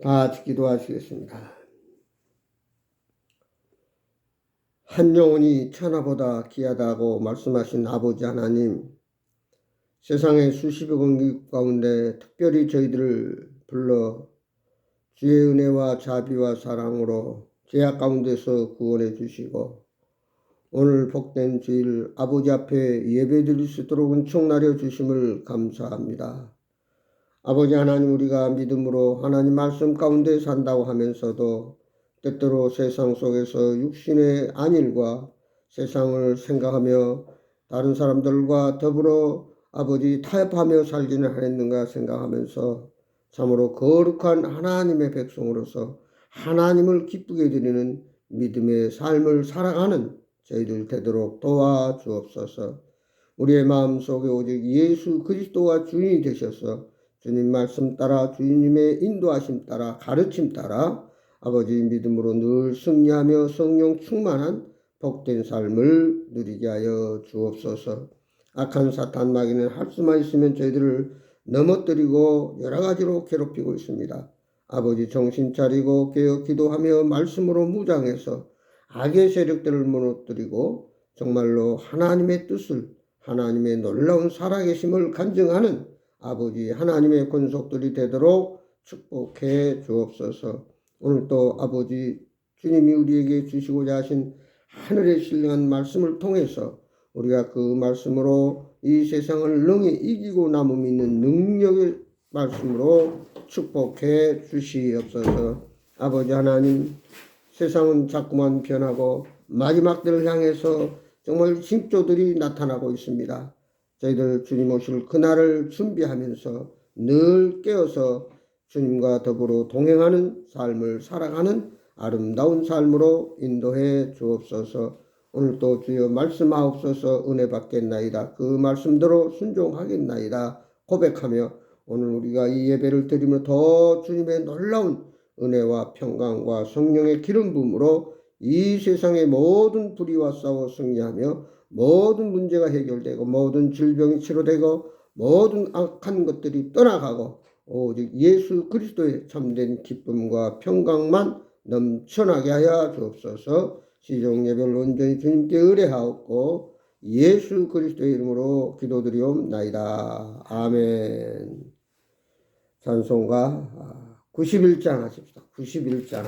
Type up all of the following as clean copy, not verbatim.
다 같이 기도하시겠습니다. 한 영혼이 천하보다 귀하다고 말씀하신 아버지 하나님, 세상의 수십억 원 가운데 특별히 저희들을 불러 주의 은혜와 자비와 사랑으로 죄악 가운데서 구원해 주시고 오늘 복된 주일 아버지 앞에 예배드릴 수 있도록 은총 나려 주심을 감사합니다. 아버지 하나님, 우리가 믿음으로 하나님 말씀 가운데 산다고 하면서도 때때로 세상 속에서 육신의 안일과 세상을 생각하며 다른 사람들과 더불어 아버지 타협하며 살지는 않았는가 생각하면서 참으로 거룩한 하나님의 백성으로서 하나님을 기쁘게 드리는 믿음의 삶을 살아가는 저희들 되도록 도와주옵소서. 우리의 마음속에 오직 예수 그리스도가 주인이 되셔서 주님 말씀 따라 주님의 인도하심 따라 가르침 따라 아버지 믿음으로 늘 승리하며 성령 충만한 복된 삶을 누리게 하여 주옵소서. 악한 사탄 마귀는 할 수만 있으면 저희들을 넘어뜨리고 여러 가지로 괴롭히고 있습니다. 아버지 정신 차리고 깨어 기도하며 말씀으로 무장해서 악의 세력들을 무너뜨리고 정말로 하나님의 뜻을, 하나님의 놀라운 살아계심을 간증하는 아버지 하나님의 권속들이 되도록 축복해 주옵소서. 오늘 또 아버지 주님이 우리에게 주시고자 하신 하늘의 신령한 말씀을 통해서 우리가 그 말씀으로 이 세상을 능히 이기고 남음 있는 능력의 말씀으로 축복해 주시옵소서. 아버지 하나님, 세상은 자꾸만 변하고 마지막 때를 향해서 정말 징조들이 나타나고 있습니다. 저희들 주님 오실 그날을 준비하면서 늘 깨어서 주님과 더불어 동행하는 삶을 살아가는 아름다운 삶으로 인도해 주옵소서. 오늘도 주여 말씀하옵소서. 은혜 받겠나이다. 그 말씀대로 순종하겠나이다 고백하며 오늘 우리가 이 예배를 드리며 더 주님의 놀라운 은혜와 평강과 성령의 기름 부음으로 이 세상의 모든 불의와 싸워 승리하며 모든 문제가 해결되고 모든 질병이 치료되고 모든 악한 것들이 떠나가고 오직 예수 그리스도의 참된 기쁨과 평강만 넘쳐나게 하여 주옵소서. 시종 예배를 온전히 주님께 의뢰하옵고 예수 그리스도의 이름으로 기도드리옵나이다. 아멘. 찬송가 91장 하십시다. 91장.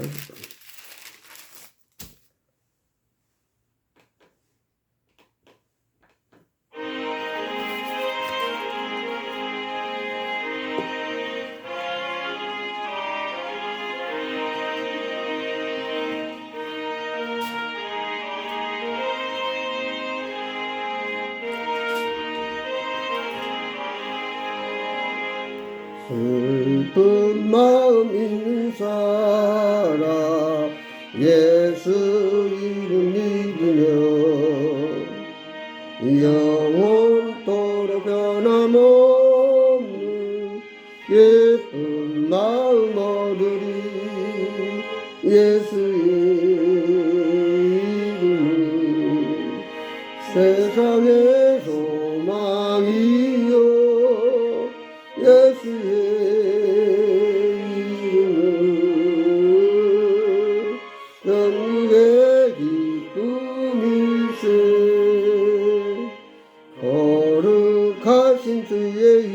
슬픈 마음 있는 사람 예수 이름 믿으며 영원토록 변함없는 예쁜 마음 얻으리. 예수의 이름은 세상의 소망이요 예수의 영국의 기쁨일세. 거룩하신 주의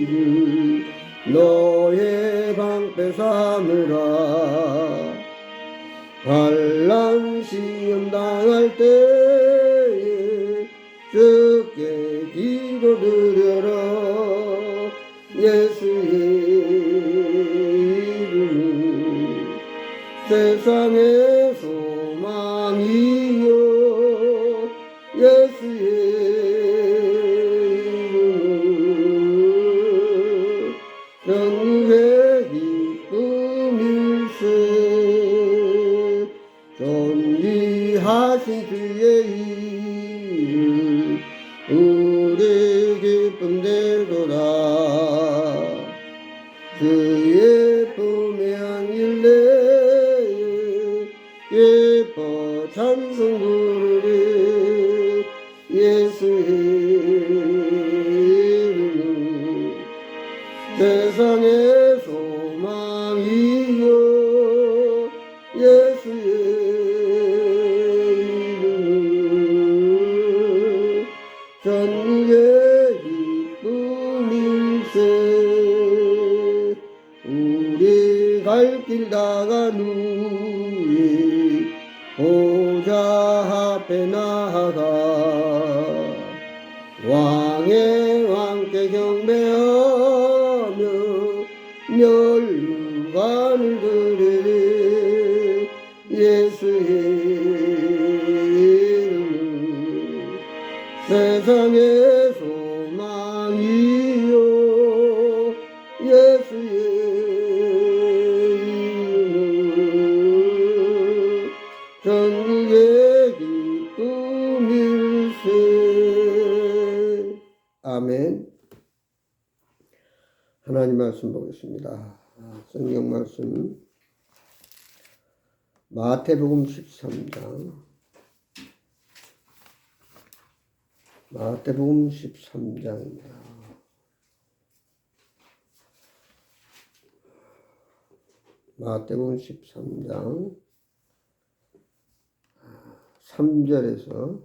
이름 너의 방패 삼으라. 환난 시험 당할 때에 주께 기도드려라. 예수의 이름은 세상의 소망이요 예수의 이름은 영국의 기쁨일세. 존귀하신 주의 이름 우리 기쁨 되도다. 주의 품에 안길 내에 예뻐 찬송 부르리. 예수의 이름은 세상의 소망이 갈 길 다가 누이 보좌 앞에 나아가 왕의 왕께 경배하며 멸관을 드리리 예수의 이름은 세상의 소망이요 예수의 이름은 전국의 기쁨일세. 아멘. 하나님 말씀 보겠습니다. 성경 말씀 마태복음 13장 마태복음 13장입니다. 마태복음 13장 3절에서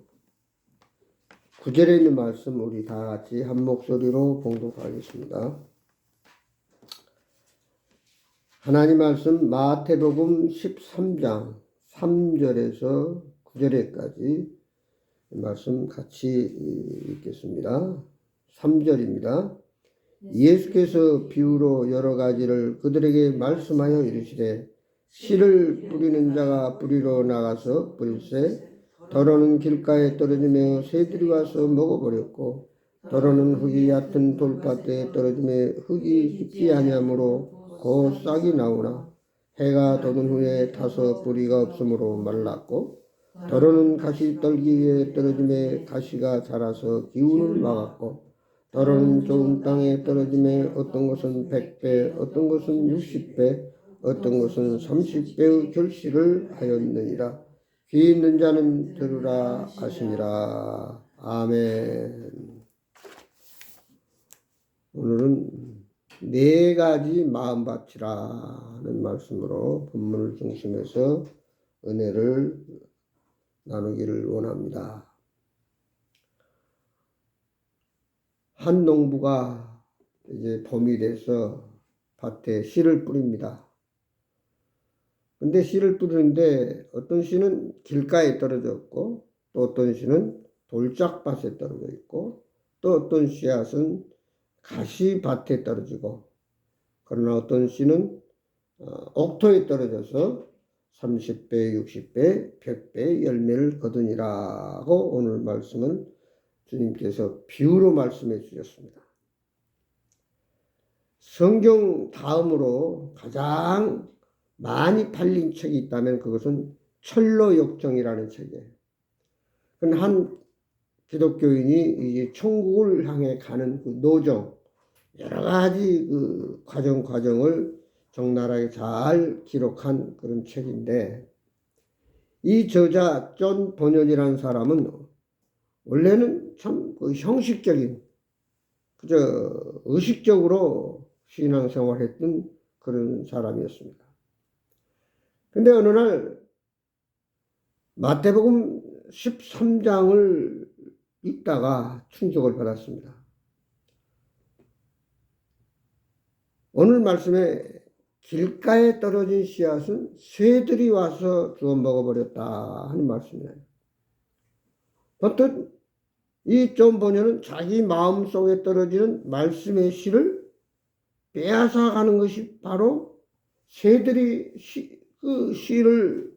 9절에 있는 말씀 우리 다 같이 한 목소리로 봉독하겠습니다. 하나님 말씀 마태복음 13장 3절에서 9절에까지 말씀 같이 읽겠습니다. 3절입니다. 예수께서 비유로 여러 가지를 그들에게 말씀하여 이르시되 씨를 뿌리는 자가 뿌리러 나가서 뿌릴새 더러는 길가에 떨어지며 새들이 와서 먹어버렸고 더러는 흙이 얕은 돌밭에 떨어지며 흙이 깊지 아니하므로 곧 싹이 나오나 해가 돋은 후에 타서 뿌리가 없으므로 말랐고 더러는 가시떨기 위에 떨어지며 가시가 자라서 기운을 막았고 더러는 좋은 땅에 떨어지며 어떤 것은 100배 어떤 것은 60배 어떤 것은 30배의 결실을 하였느니라. 귀 있는 자는 들으라 하시니라. 아멘. 오늘은 네 가지 마음 바치라는 말씀으로 본문을 중심해서 은혜를 나누기를 원합니다. 한 농부가 이제 봄이 돼서 밭에 씨를 뿌립니다. 근데 씨를 뿌리는데 어떤 씨는 길가에 떨어졌고 또 어떤 씨는 돌짝밭에 떨어져 있고 또 어떤 씨앗은 가시밭에 떨어지고 그러나 어떤 씨는 옥토에 떨어져서 30배, 60배, 100배 열매를 거두니라고 오늘 말씀은 주님께서 비유로 말씀해 주셨습니다. 성경 다음으로 가장 많이 팔린 책이 있다면 그것은 철로역정이라는 책이에요. 한 기독교인이 이제 천국을 향해 가는 그 노정, 여러 가지 그 과정을 적나라하게 잘 기록한 그런 책인데 이 저자 존 버년이라는 사람은 원래는 참 그 형식적인 그저 의식적으로 신앙생활했던 그런 사람이었습니다. 근데 어느 날 마태복음 13장을 읽다가 충격을 받았습니다. 오늘 말씀에 길가에 떨어진 씨앗은 새들이 와서 주워 먹어버렸다 하는 말씀이에요. 어떤 이 존 버년은 자기 마음속에 떨어지는 말씀의 씨를 빼앗아가는 것이 바로 새들이 그 씨를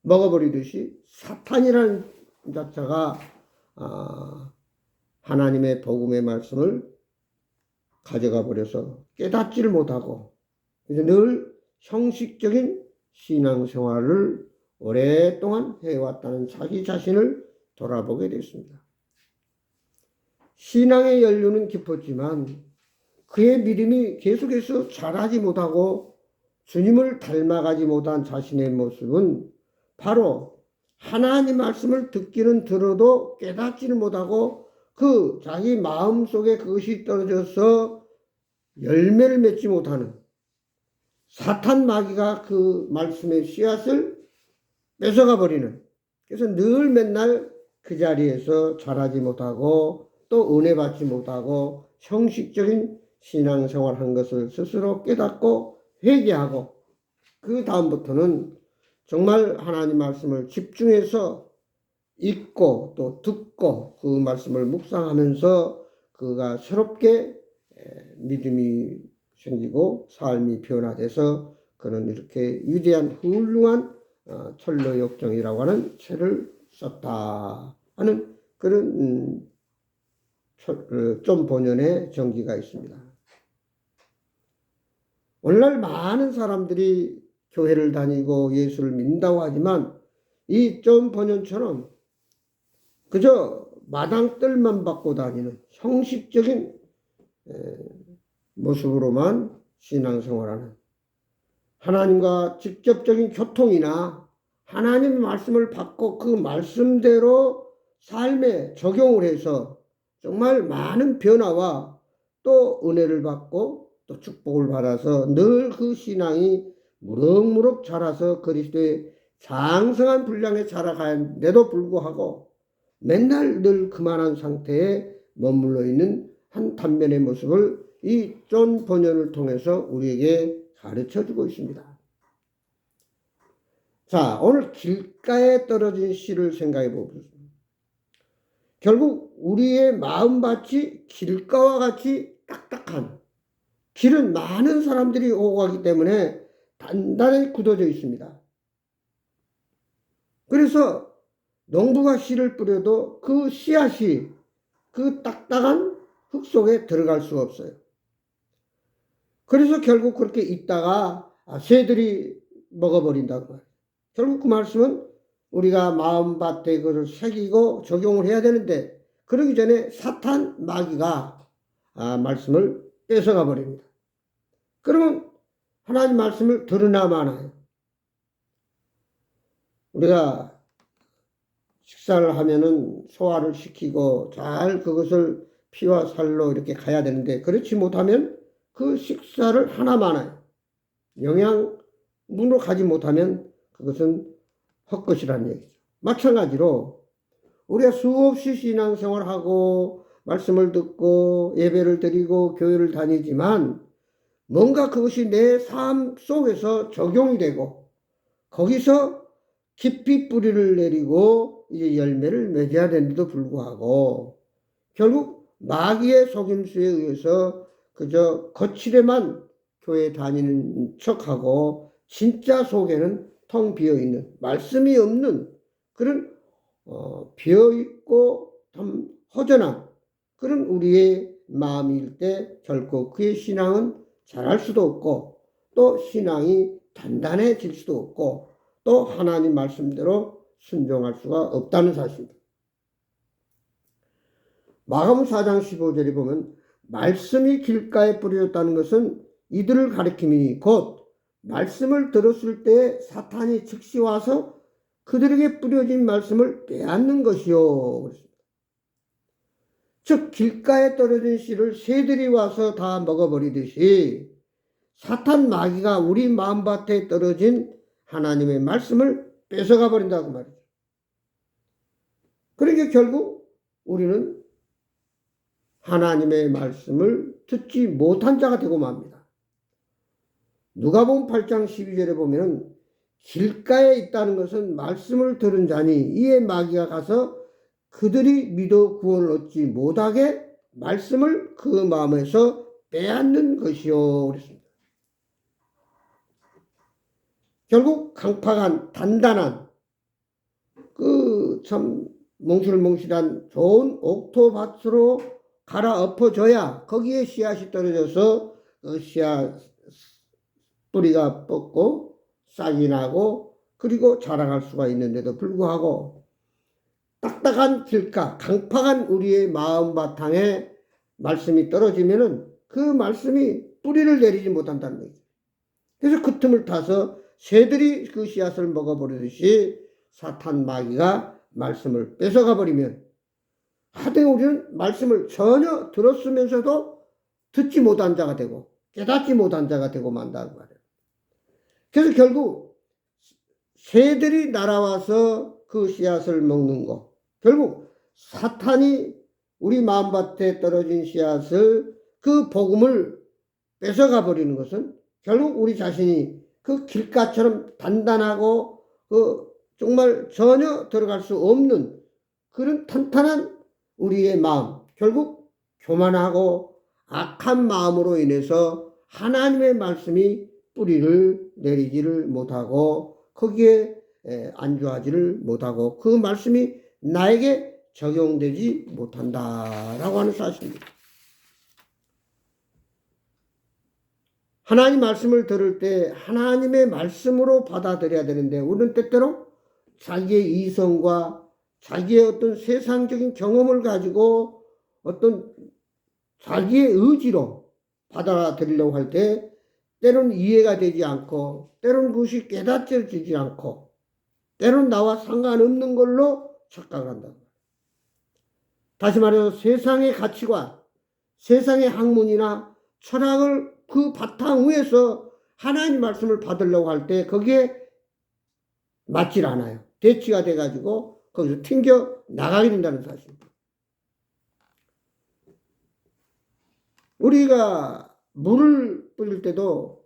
먹어버리듯이 사탄이라는 자체가 하나님의 복음의 말씀을 가져가 버려서 깨닫지를 못하고 늘 형식적인 신앙생활을 오랫동안 해왔다는 자기 자신을 돌아보게 됐습니다. 신앙의 연륜은 깊었지만 그의 믿음이 계속해서 자라지 못하고 주님을 닮아가지 못한 자신의 모습은 바로 하나님 말씀을 듣기는 들어도 깨닫지는 못하고 그 자기 마음속에 그것이 떨어져서 열매를 맺지 못하는 사탄 마귀가 그 말씀의 씨앗을 뺏어가 버리는, 그래서 늘 맨날 그 자리에서 자라지 못하고 또 은혜 받지 못하고 형식적인 신앙생활 한 것을 스스로 깨닫고 회개하고 그 다음부터는 정말 하나님 말씀을 집중해서 읽고 또 듣고 그 말씀을 묵상하면서 그가 새롭게 믿음이 생기고 삶이 변화돼서 그는 이렇게 위대한 훌륭한 철로역정이라고 하는 책을 썼다 하는 그런 좀 본연의 정기가 있습니다. 오늘날 많은 사람들이 교회를 다니고 예수를 믿는다고 하지만 이 좀 본연처럼 그저 마당뜰만 받고 다니는 형식적인 모습으로만 신앙생활하는, 하나님과 직접적인 교통이나 하나님의 말씀을 받고 그 말씀대로 삶에 적용을 해서 정말 많은 변화와 또 은혜를 받고 또 축복을 받아서 늘 그 신앙이 무럭무럭 자라서 그리스도의 장성한 분량에 자라가는데도 불구하고 맨날 늘 그만한 상태에 머물러 있는 한 단면의 모습을 이 존 번연을 통해서 우리에게 가르쳐 주고 있습니다. 자, 오늘 길가에 떨어진 씨를 생각해 보겠습니다. 결국 우리의 마음밭이 길가와 같이 딱딱한, 길은 많은 사람들이 오고 가기 때문에 단단히 굳어져 있습니다. 그래서 농부가 씨를 뿌려도 그 씨앗이 그 딱딱한 흙 속에 들어갈 수가 없어요. 그래서 결국 그렇게 있다가 새들이 먹어버린다고 말이에요. 결국 그 말씀은 우리가 마음밭에 그걸 새기고 적용을 해야 되는데 그러기 전에 사탄 마귀가 말씀을 뺏어가 버립니다. 그러면 하나님 말씀을 들으나 마나요. 우리가 식사를 하면은 소화를 시키고 잘 그것을 피와 살로 이렇게 가야 되는데 그렇지 못하면 그 식사를 하나 마나요. 영양분으로 가지 못하면 그것은 헛것이라는 얘기죠. 마찬가지로 우리가 수없이 신앙생활하고 말씀을 듣고 예배를 드리고 교회를 다니지만 뭔가 그것이 내 삶 속에서 적용이 되고 거기서 깊이 뿌리를 내리고 이제 열매를 맺어야 되는데도 불구하고 결국 마귀의 속임수에 의해서 그저 거칠에만 교회 다니는 척하고 진짜 속에는 텅 비어있는, 말씀이 없는 그런 비어있고 참 허전한 그런 우리의 마음일 때 결코 그의 신앙은 자랄 수도 없고 또 신앙이 단단해질 수도 없고 또 하나님 말씀대로 순종할 수가 없다는 사실입니다. 마가복음 4장 15절에 보면 말씀이 길가에 뿌려졌다는 것은 이들을 가리킴이니 곧 말씀을 들었을 때 사탄이 즉시 와서 그들에게 뿌려진 말씀을 빼앗는 것이요. 즉 길가에 떨어진 씨를 새들이 와서 다 먹어버리듯이 사탄 마귀가 우리 마음밭에 떨어진 하나님의 말씀을 뺏어가 버린다고 말이죠. 그러니까 결국 우리는 하나님의 말씀을 듣지 못한 자가 되고 맙니다. 누가복음 8장 12절에 보면 길가에 있다는 것은 말씀을 들은 자니 이에 마귀가 가서 그들이 믿어 구원을 얻지 못하게 말씀을 그 마음에서 빼앗는 것이요. 그랬습니다. 결국 강팍한 단단한 그 참 몽실몽실한 좋은 옥토밭으로 갈아엎어져야 거기에 씨앗이 떨어져서 그 씨앗 뿌리가 뻗고 싹이 나고 그리고 자라갈 수가 있는데도 불구하고 딱딱한 길가, 강팍한 우리의 마음 바탕에 말씀이 떨어지면은 그 말씀이 뿌리를 내리지 못한다는 거죠. 그래서 그 틈을 타서 새들이 그 씨앗을 먹어버리듯이 사탄 마귀가 말씀을 뺏어가 버리면 하등 우리는 말씀을 전혀 들었으면서도 듣지 못한 자가 되고 깨닫지 못한 자가 되고 만다는 말이에요. 그래서 결국 새들이 날아와서 그 씨앗을 먹는 것, 결국 사탄이 우리 마음밭에 떨어진 씨앗을 그 복음을 뺏어가 버리는 것은 결국 우리 자신이 그 길가처럼 단단하고 정말 전혀 들어갈 수 없는 그런 탄탄한 우리의 마음, 결국 교만하고 악한 마음으로 인해서 하나님의 말씀이 뿌리를 내리지를 못하고 거기에 안주하지를 못하고 그 말씀이 나에게 적용되지 못한다라고 하는 사실입니다. 하나님 말씀을 들을 때 하나님의 말씀으로 받아들여야 되는데 우리는 때때로 자기의 이성과 자기의 어떤 세상적인 경험을 가지고 어떤 자기의 의지로 받아들이려고 할 때 때로는 이해가 되지 않고 때로는 그것이 깨닫혀지지 않고 때로는 나와 상관없는 걸로 착각을 한다. 다시 말해서 세상의 가치관, 세상의 학문이나 철학을 그 바탕 위에서 하나님 말씀을 받으려고 할 때 거기에 맞질 않아요. 대치가 돼가지고 거기서 튕겨 나가게 된다는 사실입니다. 우리가 물을 뿌릴 때도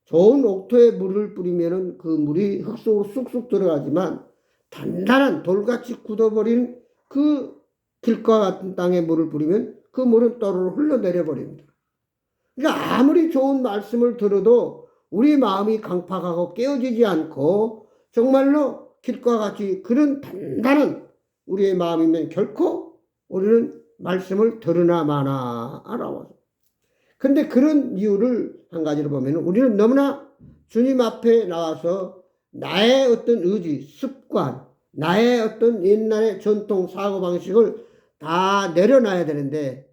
좋은 옥토에 물을 뿌리면은 그 물이 흙 속으로 쑥쑥 들어가지만 단단한 돌같이 굳어버린 그 길과 같은 땅에 물을 뿌리면 그 물은 또르르 흘러내려 버립니다. 그러니까 아무리 좋은 말씀을 들어도 우리 마음이 강팍하고 깨어지지 않고 정말로 길과 같이 그런 단단한 우리의 마음이면 결코 우리는 말씀을 들으나 마나 알아와서. 근데 그런 이유를 한 가지로 보면 우리는 너무나 주님 앞에 나와서 나의 어떤 의지, 습관, 나의 어떤 옛날의 전통, 사고방식을 다 내려놔야 되는데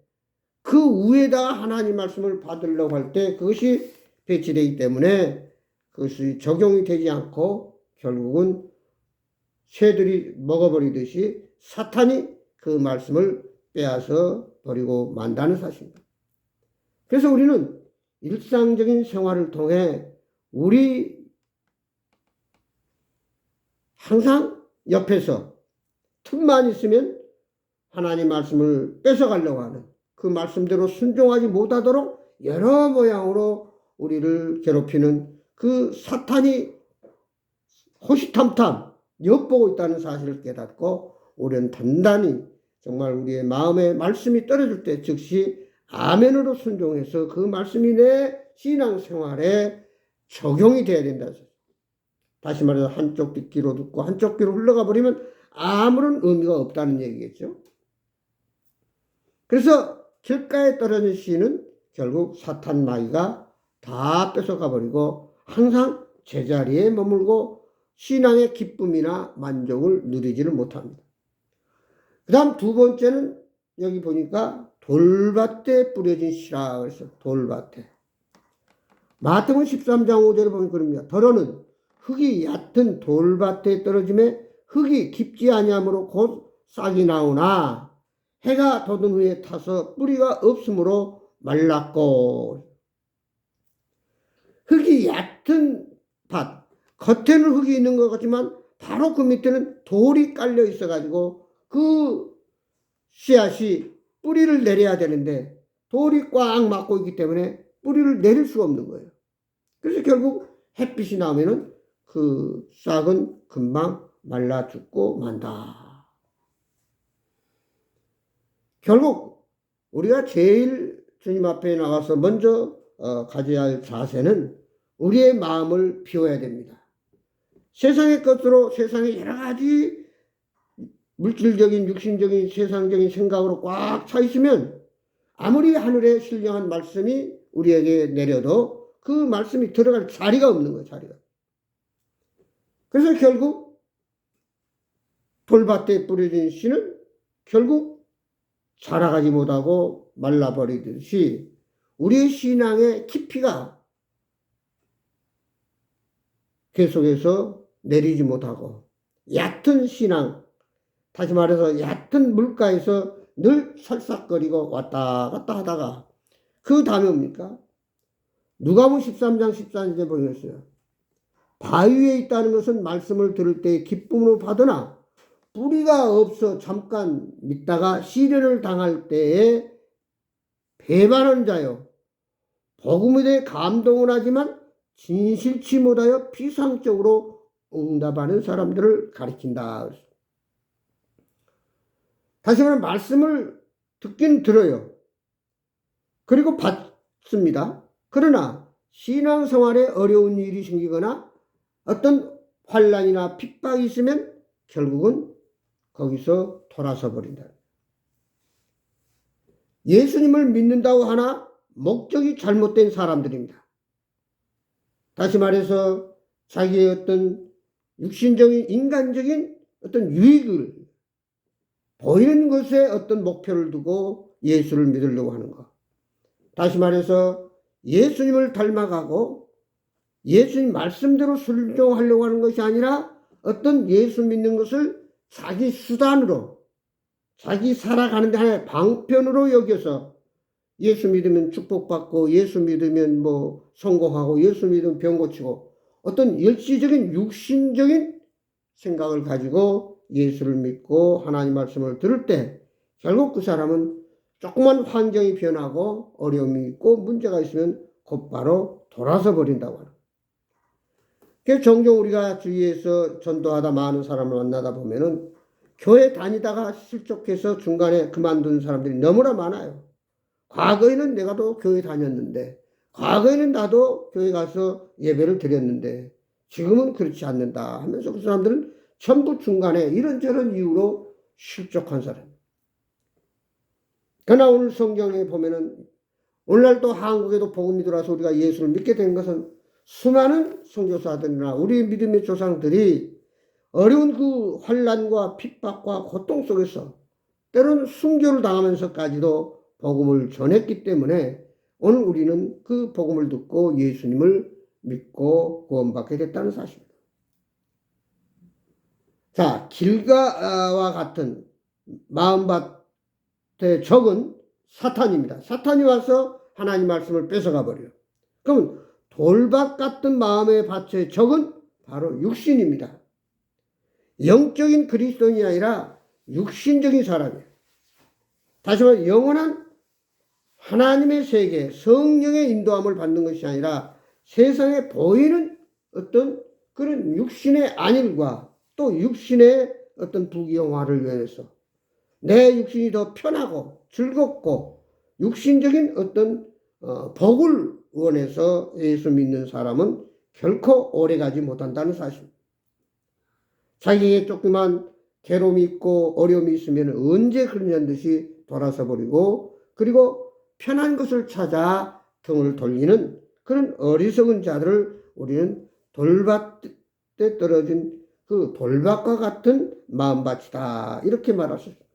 그 위에다가 하나님 말씀을 받으려고 할 때 그것이 배치되기 때문에 그것이 적용이 되지 않고 결국은 새들이 먹어버리듯이 사탄이 그 말씀을 빼앗아 버리고 만다는 사실입니다. 그래서 우리는 일상적인 생활을 통해 우리 항상 옆에서 틈만 있으면 하나님 말씀을 뺏어가려고 하는 그 말씀대로 순종하지 못하도록 여러 모양으로 우리를 괴롭히는 그 사탄이 호시탐탐 엿보고 있다는 사실을 깨닫고 우리는 단단히 정말 우리의 마음에 말씀이 떨어질 때 즉시 아멘으로 순종해서 그 말씀이 내 신앙생활에 적용이 돼야 된다. 다시 말해서 한쪽 귀로 듣고 한쪽 귀로 흘러가 버리면 아무런 의미가 없다는 얘기겠죠. 그래서 길가에 떨어진 씨는 결국 사탄 마귀가 다 뺏어가 버리고 항상 제자리에 머물고 신앙의 기쁨이나 만족을 누리지를 못합니다. 그 다음 두 번째는 여기 보니까 돌밭에 뿌려진 씨라 그래서 돌밭에. 마태복음 13장 5절에 보면 그럽니다. 더러는 흙이 얕은 돌밭에 떨어짐에 흙이 깊지 아니하므로 곧 싹이 나오나 해가 돋은 후에 타서 뿌리가 없으므로 말랐고. 흙이 얕은 밭, 겉에는 흙이 있는 것 같지만 바로 그 밑에는 돌이 깔려 있어 가지고 그 씨앗이 뿌리를 내려야 되는데 돌이 꽉 막고 있기 때문에 뿌리를 내릴 수가 없는 거예요. 그래서 결국 햇빛이 나오면은 그 싹은 금방 말라 죽고 만다. 결국 우리가 제일 주님 앞에 나가서 먼저 가져야 할 자세는 우리의 마음을 비워야 됩니다. 세상의 것으로 세상의 여러 가지 물질적인 육신적인 세상적인 생각으로 꽉 차 있으면 아무리 하늘의 신령한 말씀이 우리에게 내려도 그 말씀이 들어갈 자리가 없는 거예요. 자리가. 그래서 결국 돌밭에 뿌려진 씨는 결국 자라가지 못하고 말라버리듯이 우리의 신앙의 깊이가 계속해서 내리지 못하고 얕은 신앙, 다시 말해서 얕은 물가에서 늘 설싹거리고 왔다 갔다 하다가 그 다음에 뭡니까? 누가복음 13장 14절에 보셨어요. 바위에 있다는 것은 말씀을 들을 때 기쁨으로 받으나 뿌리가 없어 잠깐 믿다가 시련을 당할 때에 배반하는 자요. 복음에 대해 감동은 하지만 진실치 못하여 피상적으로 응답하는 사람들을 가리킨다. 다시 말하면 말씀을 듣긴 들어요. 그리고 받습니다. 그러나 신앙생활에 어려운 일이 생기거나 어떤 환난이나 핍박이 있으면 결국은 거기서 돌아서 버린다. 예수님을 믿는다고 하나 목적이 잘못된 사람들입니다. 다시 말해서 자기의 어떤 육신적인 인간적인 어떤 유익을 보이는 것에 어떤 목표를 두고 예수를 믿으려고 하는 것. 다시 말해서 예수님을 닮아가고 예수님 말씀대로 순종하려고 하는 것이 아니라 어떤 예수 믿는 것을 자기 수단으로 자기 살아가는 데 하나의 방편으로 여겨서 예수 믿으면 축복받고 예수 믿으면 뭐 성공하고 예수 믿으면 병 고치고 어떤 일시적인 육신적인 생각을 가지고 예수를 믿고 하나님 말씀을 들을 때 결국 그 사람은 조그만 환경이 변하고 어려움이 있고 문제가 있으면 곧바로 돌아서 버린다고 하는. 그래서 종종 우리가 주위에서 전도하다 많은 사람을 만나다 보면은 교회 다니다가 실족해서 중간에 그만둔 사람들이 너무나 많아요. 과거에는 내가도 교회 다녔는데, 과거에는 나도 교회 가서 예배를 드렸는데 지금은 그렇지 않는다 하면서 그 사람들은 전부 중간에 이런저런 이유로 실족한 사람. 그러나 오늘 성경에 보면은 오늘날 또 한국에도 복음이 들어와서 우리가 예수를 믿게 된 것은 수많은 선교사들이나 우리 믿음의 조상들이 어려운 그 환난과 핍박과 고통 속에서 때로는 순교를 당하면서까지도 복음을 전했기 때문에 오늘 우리는 그 복음을 듣고 예수님을 믿고 구원받게 됐다는 사실입니다. 자, 길가와 같은 마음밭의 적은 사탄입니다. 사탄이 와서 하나님 말씀을 뺏어가 버려요. 그럼 돌밭 같은 마음의 밭의 적은 바로 육신입니다. 영적인 그리스도인이 아니라 육신적인 사람이에요. 다시 말해 영원한 하나님의 세계, 성령의 인도함을 받는 것이 아니라 세상에 보이는 어떤 그런 육신의 안일과 또 육신의 어떤 부귀영화를 위해서 내 육신이 더 편하고 즐겁고 육신적인 어떤 복을 원해서 예수 믿는 사람은 결코 오래가지 못한다는 사실. 자기에게 조그만 괴로움이 있고 어려움이 있으면 언제 그러냐는 듯이 돌아서 버리고 그리고 편한 것을 찾아 등을 돌리는 그런 어리석은 자들을 우리는 돌밭에 떨어진 그 돌밭과 같은 마음밭이다 이렇게 말할 수 있습니다.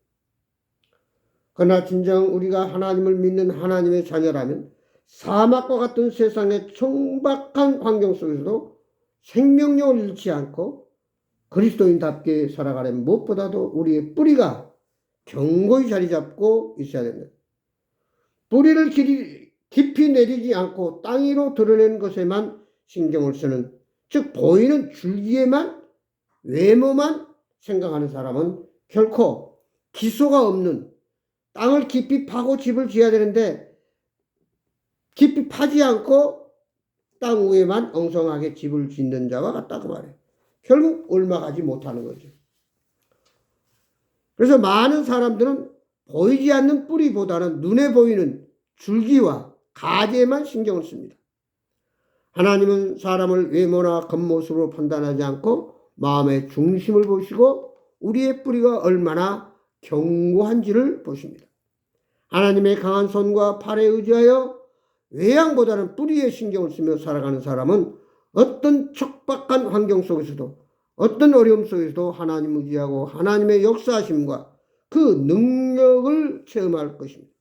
그러나 진정 우리가 하나님을 믿는 하나님의 자녀라면 사막과 같은 세상의 청박한 환경 속에서도 생명력을 잃지 않고 그리스도인답게 살아가려면 무엇보다도 우리의 뿌리가 견고히 자리 잡고 있어야 됩니다. 뿌리를 깊이 내리지 않고 땅 위로 드러내는 것에만 신경을 쓰는, 즉 보이는 줄기에만 외모만 생각하는 사람은 결코 기소가 없는, 땅을 깊이 파고 집을 지어야 되는데 깊이 파지 않고 땅 위에만 엉성하게 집을 짓는 자와 같다고 말해요. 결국 옮아가지 못하는 거죠. 그래서 많은 사람들은 보이지 않는 뿌리보다는 눈에 보이는 줄기와 가지에만 신경을 씁니다. 하나님은 사람을 외모나 겉모습으로 판단하지 않고 마음의 중심을 보시고 우리의 뿌리가 얼마나 견고한지를 보십니다. 하나님의 강한 손과 팔에 의지하여 외양보다는 뿌리에 신경을 쓰며 살아가는 사람은 어떤 척박한 환경 속에서도 어떤 어려움 속에서도 하나님 의지하고 하나님의 역사하심과 그 능력을 체험할 것입니다.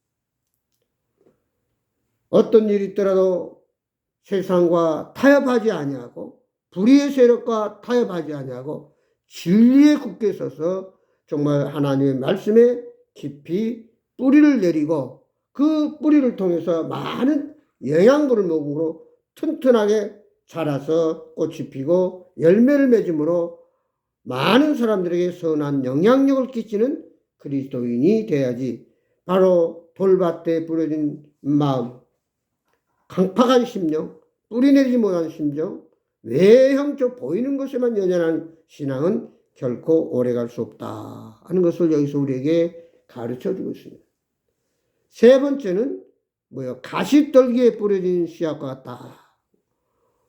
어떤 일이 있더라도 세상과 타협하지 아니하고 불의의 세력과 타협하지 아니하고 진리에 굳게 서서 정말 하나님의 말씀에 깊이 뿌리를 내리고 그 뿌리를 통해서 많은 영양분을 먹음으로 튼튼하게 자라서 꽃이 피고 열매를 맺음으로 많은 사람들에게 선한 영향력을 끼치는 그리스도인이 돼야지 바로 돌밭에 뿌려진 마음, 강팍한 심령, 뿌리내리지 못하는 심정, 외형적 보이는 것에만 연연한 신앙은 결코 오래갈 수 없다 하는 것을 여기서 우리에게 가르쳐주고 있습니다. 세 번째는 가시떨기에 뿌려진 씨앗과 같다.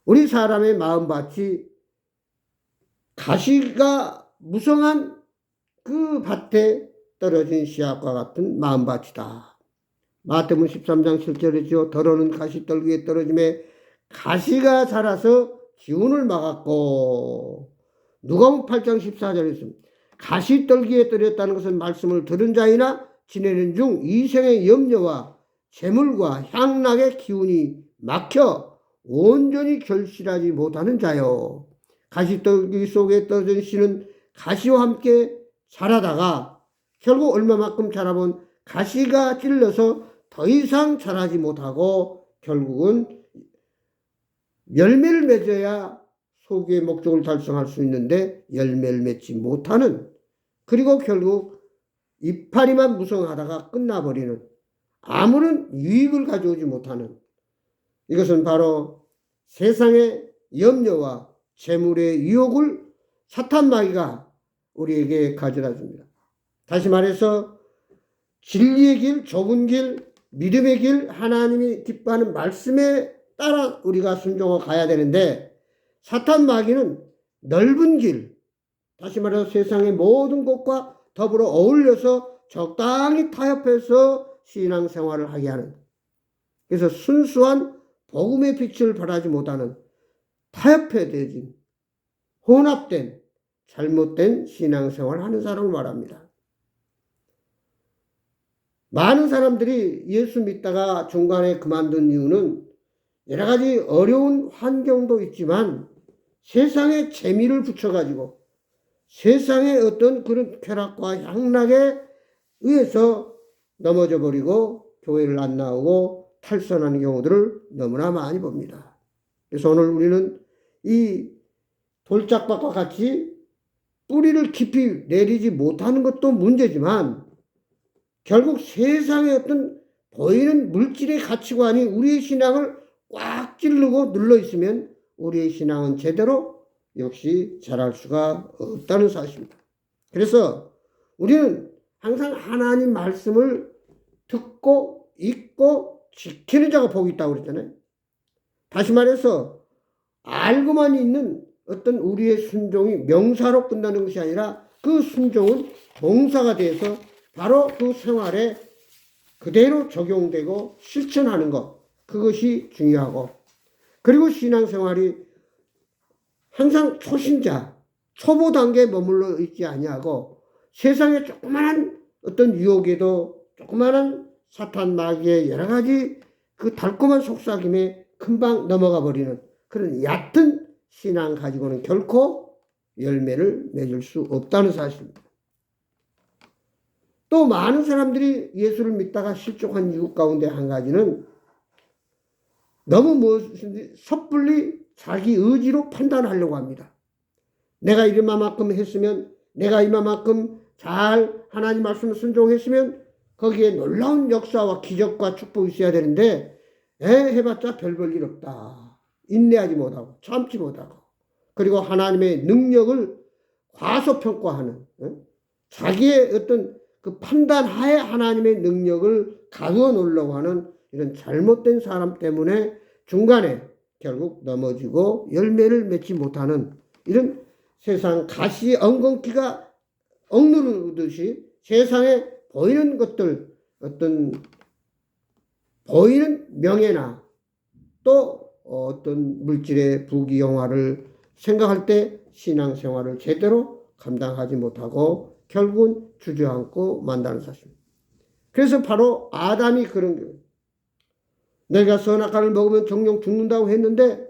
우리 사람의 마음밭이 가시가 무성한 그 밭에 떨어진 씨앗과 같은 마음밭이다. 마태복음 13장 7절이죠. 더러는 가시떨기에 떨어짐에 가시가 자라서 기운을 막았고, 누가복음 8장 14절에 있습니다. 가시떨기에 떨어졌다는 것은 말씀을 들은 자이나 지내는 중 이생의 염려와 재물과 향락의 기운이 막혀 온전히 결실하지 못하는 자요. 가시떨기 속에 떨어진 씨는 가시와 함께 자라다가 결국 얼마만큼 자라본 가시가 찔러서 더 이상 자라지 못하고 결국은 열매를 맺어야 소유의 목적을 달성할 수 있는데 열매를 맺지 못하는, 그리고 결국 이파리만 무성하다가 끝나버리는, 아무런 유익을 가져오지 못하는, 이것은 바로 세상의 염려와 재물의 유혹을 사탄 마귀가 우리에게 가져다 줍니다. 다시 말해서 진리의 길, 좁은 길, 믿음의 길, 하나님이 기뻐하는 말씀에 따라 우리가 순종하고 가야 되는데, 사탄 마귀는 넓은 길, 다시 말해서 세상의 모든 것과 더불어 어울려서 적당히 타협해서 신앙생활을 하게 하는, 그래서 순수한 복음의 빛을 발하지 못하는 타협해진, 혼합된, 잘못된 신앙생활을 하는 사람을 말합니다. 많은 사람들이 예수 믿다가 중간에 그만둔 이유는 여러 가지 어려운 환경도 있지만 세상의 재미를 붙여가지고 세상의 어떤 그런 쾌락과 향락에 의해서 넘어져 버리고 교회를 안 나오고 탈선하는 경우들을 너무나 많이 봅니다. 그래서 오늘 우리는 이 돌짝밭과 같이 뿌리를 깊이 내리지 못하는 것도 문제지만 결국 세상의 어떤 보이는 물질의 가치관이 우리의 신앙을 꽉 찌르고 눌러 있으면 우리의 신앙은 제대로 역시 자랄 수가 없다는 사실입니다. 그래서 우리는 항상 하나님 말씀을 듣고 읽고 지키는 자가 복이 있다고 그랬잖아요. 다시 말해서 알고만 있는 어떤 우리의 순종이 명사로 끝나는 것이 아니라 그 순종은 동사가 돼서 바로 그 생활에 그대로 적용되고 실천하는 것, 그것이 중요하고, 그리고 신앙생활이 항상 초신자, 초보 단계에 머물러 있지 아니하고 세상의 조그마한 어떤 유혹에도 조그마한 사탄 마귀의 여러 가지 그 달콤한 속삭임에 금방 넘어가 버리는 그런 얕은 신앙 가지고는 결코 열매를 맺을 수 없다는 사실입니다. 또 많은 사람들이 예수를 믿다가 실족한 이유 가운데 한 가지는 너무 무엇인지 섣불리 자기 의지로 판단하려고 합니다. 내가 이만큼 했으면, 내가 이만큼 잘 하나님 말씀을 순종했으면 거기에 놀라운 역사와 기적과 축복이 있어야 되는데 해봤자 별 볼 일 없다. 인내하지 못하고 참지 못하고, 그리고 하나님의 능력을 과소평가하는, 자기의 어떤 그 판단하에 하나님의 능력을 가두어 놓으려고 하는 이런 잘못된 사람 때문에 중간에 결국 넘어지고 열매를 맺지 못하는 이런 세상 가시 엉겅퀴가 억누르듯이 세상에 보이는 것들, 어떤 보이는 명예나 또 어떤 물질의 부귀영화를 생각할 때 신앙생활을 제대로 감당하지 못하고 결국은 주저앉고 만다는 사실입니다. 그래서 바로 아담이 그런 거예요. 내가 선악과를 먹으면 정령 죽는다고 했는데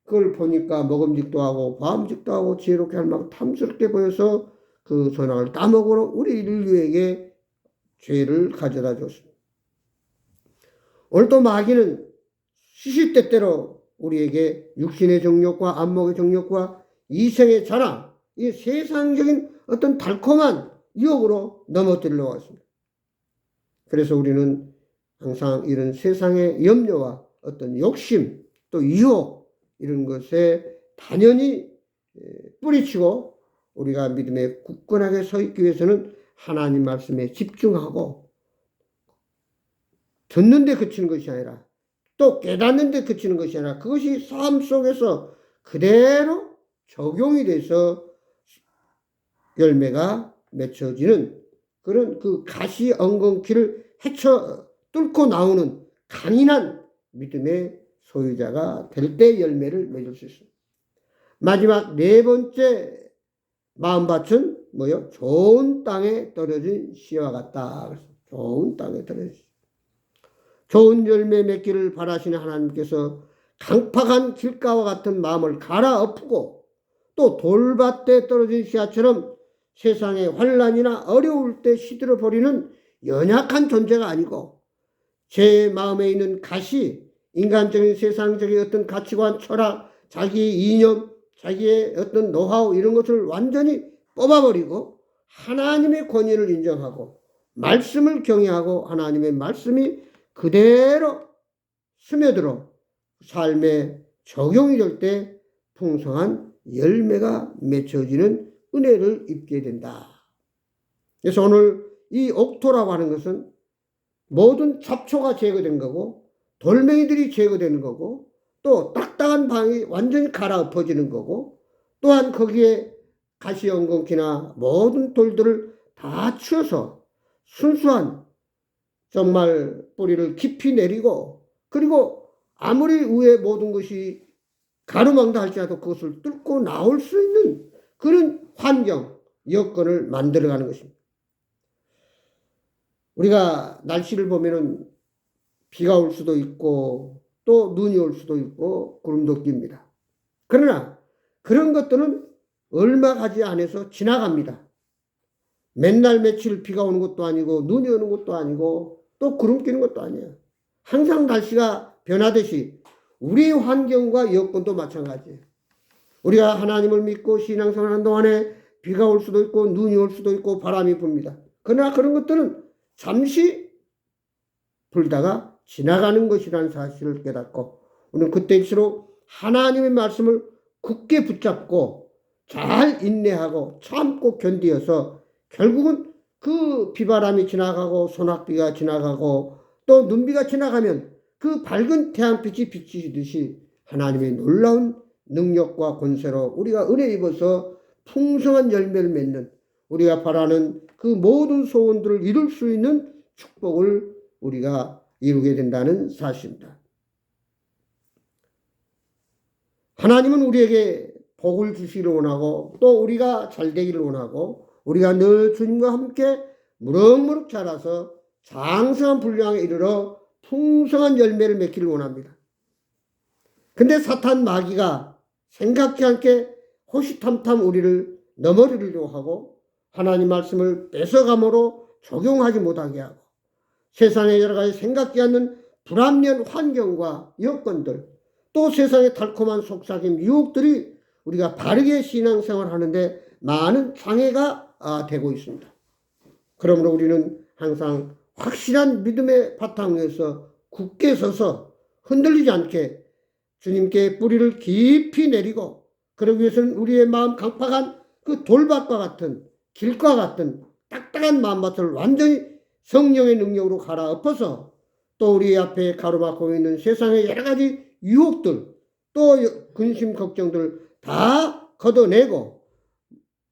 그걸 보니까 먹음직도 하고 과음직도 하고 지혜롭게 할 만큼 탐스럽게 보여서 그 선악을 따먹으러 우리 인류에게 죄를 가져다 줬습니다. 오늘 또 마귀는 시시때때로 우리에게 육신의 정욕과 안목의 정욕과 이생의 자랑, 이 세상적인 어떤 달콤한 유혹으로 넘어뜨리려고 했습니다. 그래서 우리는 항상 이런 세상의 염려와 어떤 욕심, 또 유혹 이런 것에 단연히 뿌리치고 우리가 믿음에 굳건하게 서 있기 위해서는 하나님 말씀에 집중하고 듣는 데 그치는 것이 아니라 또 깨닫는 데 그치는 것이 아니라 그것이 삶 속에서 그대로 적용이 돼서 열매가 맺혀지는 그런 그 가시 엉겅퀴를 헤쳐 뚫고 나오는 강인한 믿음의 소유자가 될 때 열매를 맺을 수 있습니다. 마지막 네 번째 마음밭은 뭐요? 좋은 땅에 떨어진 씨와 같다. 좋은 땅에 떨어진 씨. 좋은 열매 맺기를 바라시는 하나님께서 강팍한 길가와 같은 마음을 갈아엎고 또 돌밭에 떨어진 씨앗처럼 세상의 환난이나 어려울 때 시들어 버리는 연약한 존재가 아니고 제 마음에 있는 가시, 인간적인 세상적인 어떤 가치관, 철학, 자기의 이념, 자기의 어떤 노하우 이런 것을 완전히 뽑아버리고 하나님의 권위를 인정하고 말씀을 경외하고 하나님의 말씀이 그대로 스며들어 삶에 적용이 될 때 풍성한 열매가 맺혀지는 은혜를 입게 된다. 그래서 오늘 이 옥토라고 하는 것은 모든 잡초가 제거된 거고 돌멩이들이 제거되는 거고 또 딱딱한 방이 완전히 갈아엎어지는 거고 또한 거기에 가시연공기나 모든 돌들을 다 치워서 순수한 정말 뿌리를 깊이 내리고 그리고 아무리 위에 모든 것이 가루망다 할지라도 그것을 뚫고 나올 수 있는 그런 환경, 여건을 만들어가는 것입니다. 우리가 날씨를 보면은 비가 올 수도 있고 또 눈이 올 수도 있고 구름도 낍니다. 그러나 그런 것들은 얼마 가지 않아서 지나갑니다. 맨날 며칠 비가 오는 것도 아니고 눈이 오는 것도 아니고 또 구름 끼는 것도 아니에요. 항상 날씨가 변하듯이 우리의 환경과 여건도 마찬가지예요. 우리가 하나님을 믿고 신앙생활하는 동안에 비가 올 수도 있고 눈이 올 수도 있고 바람이 붑니다. 그러나 그런 것들은 잠시 불다가 지나가는 것이라는 사실을 깨닫고 우리는 그때일수록 하나님의 말씀을 굳게 붙잡고 잘 인내하고 참고 견디어서 결국은 그 비바람이 지나가고 소낙비가 지나가고 또 눈비가 지나가면 그 밝은 태양빛이 비치듯이 하나님의 놀라운 능력과 권세로 우리가 은혜 입어서 풍성한 열매를 맺는 우리가 바라는 그 모든 소원들을 이룰 수 있는 축복을 우리가 이루게 된다는 사실입니다. 하나님은 우리에게 복을 주시기를 원하고 또 우리가 잘 되기를 원하고 우리가 늘 주님과 함께 무럭무럭 자라서 장성한 분량에 이르러 풍성한 열매를 맺기를 원합니다. 근데 사탄 마귀가 생각지 않게 호시탐탐 우리를 넘어뜨리려고 하고 하나님 말씀을 뺏어감으로 적용하지 못하게 하고 세상의 여러 가지 생각지 않는 불합리한 환경과 여건들 또 세상의 달콤한 속삭임 유혹들이 우리가 바르게 신앙생활을 하는데 많은 장애가 되고 있습니다. 그러므로 우리는 항상 확실한 믿음의 바탕 위에서 굳게 서서 흔들리지 않게 주님께 뿌리를 깊이 내리고 그러기 위해서는 우리의 마음 강팍한 그 돌밭과 같은 길과 같은 딱딱한 마음밭을 완전히 성령의 능력으로 갈아엎어서 또 우리 앞에 가로막고 있는 세상의 여러 가지 유혹들 또 근심 걱정들 다 걷어내고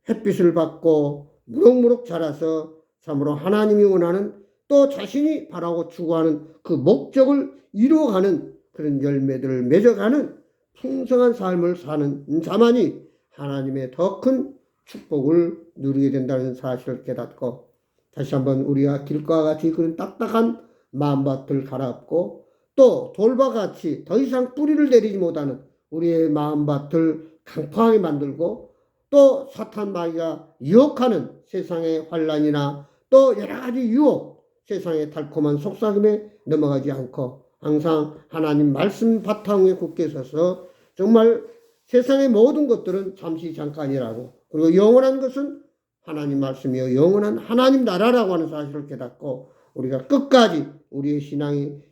햇빛을 받고 무럭무럭 자라서 참으로 하나님이 원하는 또 자신이 바라고 추구하는 그 목적을 이루어가는 그런 열매들을 맺어가는 풍성한 삶을 사는 자만이 하나님의 더 큰 축복을 누리게 된다는 사실을 깨닫고 다시 한번 우리가 길과 같이 그런 딱딱한 마음밭을 갈아엎고 또 돌과 같이 더 이상 뿌리를 내리지 못하는 우리의 마음밭을 강팍하게 만들고 또 사탄 마귀가 유혹하는 세상의 환난이나 또 여러 가지 유혹 세상의 달콤한 속삭임에 넘어가지 않고 항상 하나님 말씀 바탕 위에 굳게 서서 정말 세상의 모든 것들은 잠시 잠깐이라고 그리고 영원한 것은 하나님 말씀이요 영원한 하나님 나라라고 하는 사실을 깨닫고 우리가 끝까지 우리의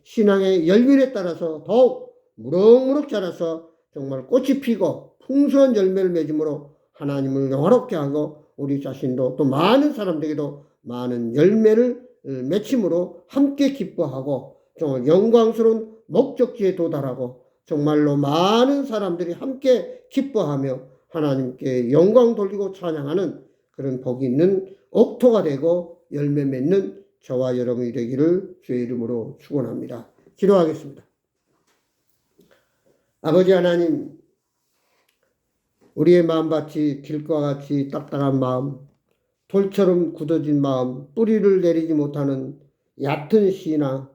신앙의 열매에 따라서 더욱 무럭무럭 자라서 정말 꽃이 피고 풍성한 열매를 맺음으로 하나님을 영화롭게 하고 우리 자신도 또 많은 사람들에게도 많은 열매를 맺힘으로 함께 기뻐하고 정말 영광스러운 목적지에 도달하고 정말로 많은 사람들이 함께 기뻐하며 하나님께 영광 돌리고 찬양하는 그런 복이 있는 옥토가 되고 열매 맺는 저와 여러분이 되기를 주의 이름으로 축원합니다. 기도하겠습니다. 아버지 하나님, 우리의 마음밭이 길과 같이 딱딱한 마음, 돌처럼 굳어진 마음, 뿌리를 내리지 못하는 얕은 신앙,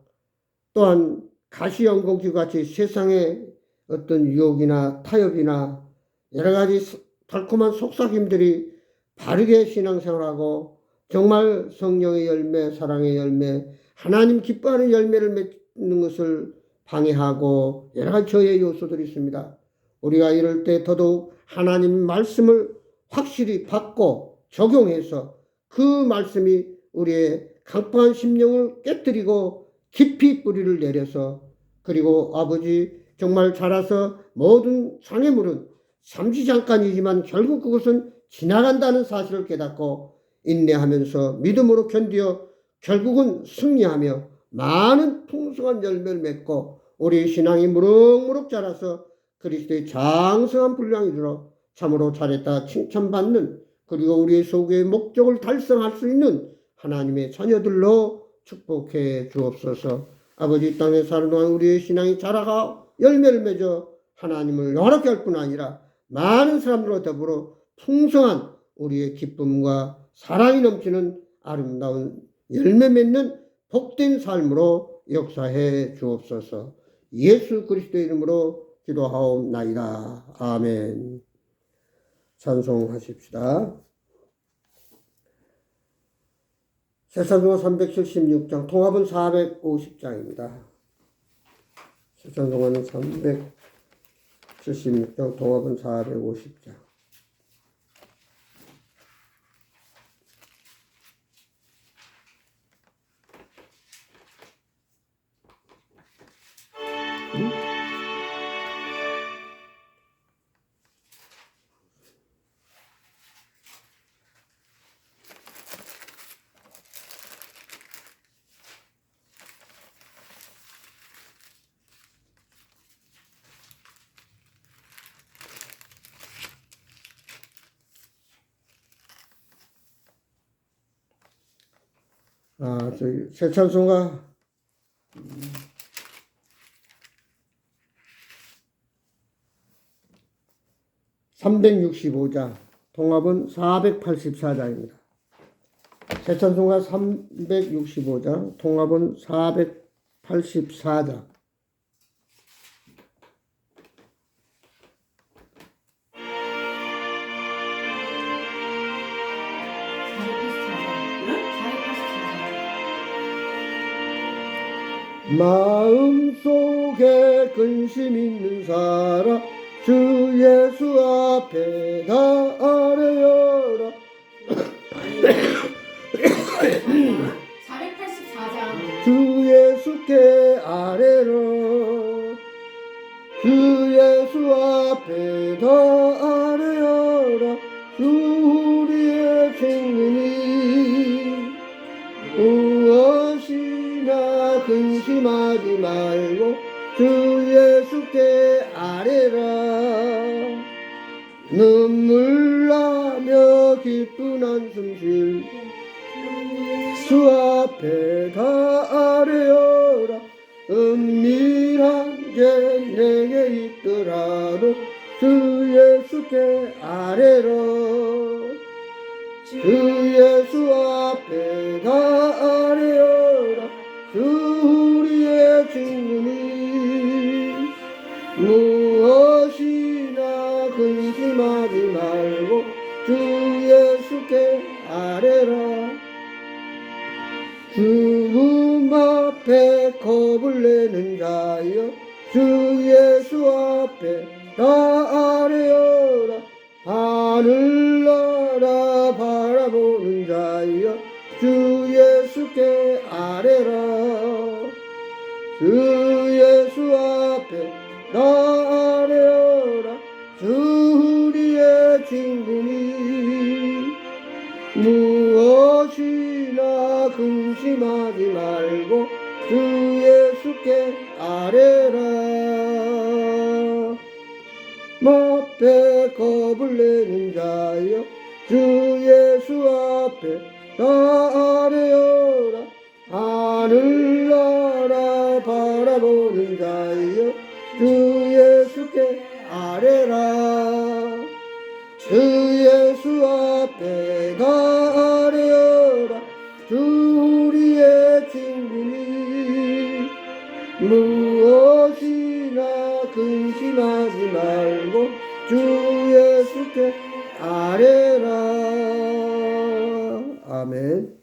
또한 가시연공기 같이 세상의 어떤 유혹이나 타협이나 여러 가지 달콤한 속삭임들이 바르게 신앙생활하고 정말 성령의 열매, 사랑의 열매, 하나님 기뻐하는 열매를 맺는 것을 방해하고 여러 가지 저의 요소들이 있습니다. 우리가 이럴 때 더더욱 하나님 말씀을 확실히 받고 적용해서 그 말씀이 우리의 강팍한 심령을 깨뜨리고 깊이 뿌리를 내려서 그리고 아버지 정말 자라서 모든 장애물은 잠시 잠깐이지만 결국 그것은 지나간다는 사실을 깨닫고 인내하면서 믿음으로 견디어 결국은 승리하며 많은 풍성한 열매를 맺고 우리 신앙이 무럭무럭 자라서 그리스도의 장성한 분량이 이르러 참으로 잘했다 칭찬받는 그리고 우리의 소교의 목적을 달성할 수 있는 하나님의 자녀들로 축복해 주옵소서. 아버지 이 땅에 사는 동안 우리의 신앙이 자라가 열매를 맺어 하나님을 영화롭게 할 뿐 아니라 많은 사람들과 더불어 풍성한 우리의 기쁨과 사랑이 넘치는 아름다운 열매 맺는 복된 삶으로 역사해 주옵소서. 예수 그리스도의 이름으로 기도하옵나이다. 아멘. 찬송하십시다. 세찬송가 376장, 통합은 450장입니다. 세찬송가는 376장, 통합은 450장. 저희 세찬송가 365장, 통합은 484장입니다. 세찬송가 365장, 통합은 484장. 마음속에 근심 있는 사람 주 예수 앞에 다 아뢰어라. 484장 주 예수께 아뢰라. 주 예수 앞에 다 아뢰어라. 주 우리의 증인이 무엇이나 근심하지 말고 주 예수께 아뢰라. 눈물 나며 기쁜 한숨 쉴 주 앞에 다 아뢰어라. 은밀한 게 내게 있더라도 주 예수께 아뢰라. 주 예수 앞에 다 아뢰어라. 주 우리의 증인이 무엇이나 근심하지 말고 주 예수께 아뢰라. 죽음 앞에 겁을 내는 자여 주 예수 앞에 다 아뢰어라. 하늘나라 바라보는 자여 주 예수께 아뢰라. 주 예수 앞에 다 앞에 겁을 내는 자여 주 예수 앞에 다 아뢰어라. 하늘나라 바라보는 자여 주 예수께 아뢰라. 주 예수 앞에 다 아뢰어라. 주 우리의 친구니 무엇이나 근심하지 말고 주 예수께 아뢰라. 아멘.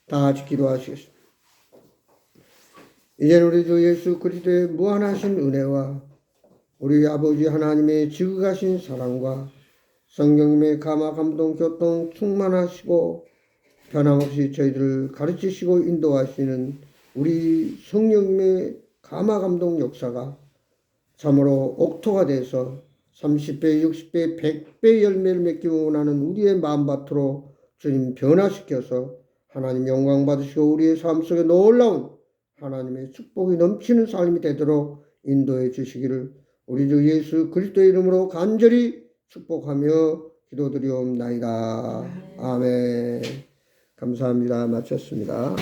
다 같이 기도하시겠습니다. 이제는 우리 주 예수 그리스도의 무한하신 은혜와 우리 아버지 하나님의 지극하신 사랑과 성령님의 감화 감동 교통 충만하시고 변함없이 저희들을 가르치시고 인도하시는 우리 성령님의 감화 감동 역사가 참으로 옥토가 돼서 30배, 60배, 100배 열매를 맺기 원하는 우리의 마음밭으로 주님 변화시켜서 하나님 영광 받으시고 우리의 삶 속에 놀라운 하나님의 축복이 넘치는 삶이 되도록 인도해 주시기를 우리 주 예수 그리스도의 이름으로 간절히 축복하며 기도드리옵나이다. 아멘. 감사합니다. 마쳤습니다.